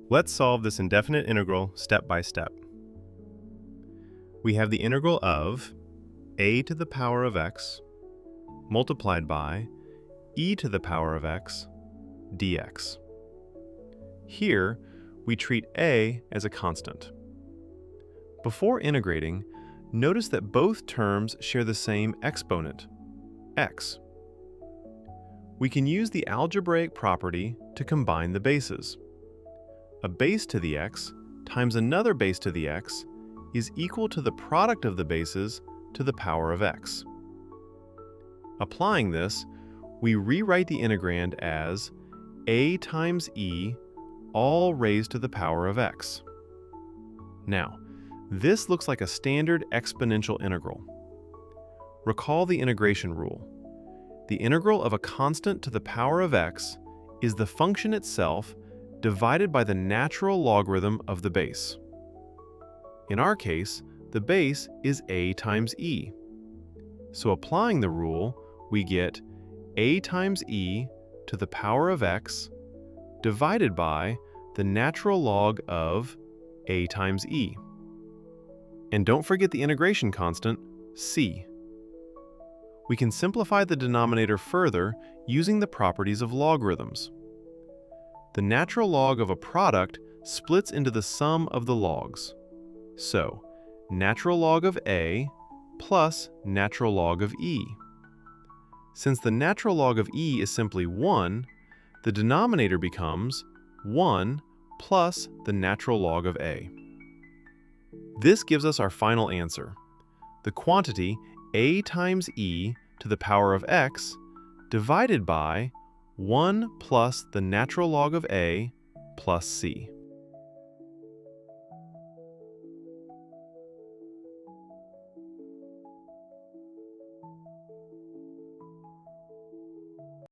Let's solve this indefinite integral step by step. We have the integral of a to the power of x multiplied by e to the power of x dx. Here, we treat a as a constant. Before integrating, notice that both terms share the same exponent, x. We can use the algebraic property to combine the bases. A base to the x times another base to the x is equal to the product of the bases to the power of x. Applying this, we rewrite the integrand as a times e all raised to the power of x. Now, this looks like a standard exponential integral. Recall the integration rule. The integral of a constant to the power of x is the function itself divided by the natural logarithm of the base. In our case, the base is a times e. So applying the rule, we get a times e to the power of x divided by the natural log of a times e. And don't forget the integration constant, c. We can simplify the denominator further using the properties of logarithms. The natural log of a product splits into the sum of the logs. So, natural log of a plus natural log of e. Since the natural log of e is simply 1, the denominator becomes 1 plus the natural log of a. This gives us our final answer, the quantity a times e to the power of x divided by 1 plus the natural log of a plus c.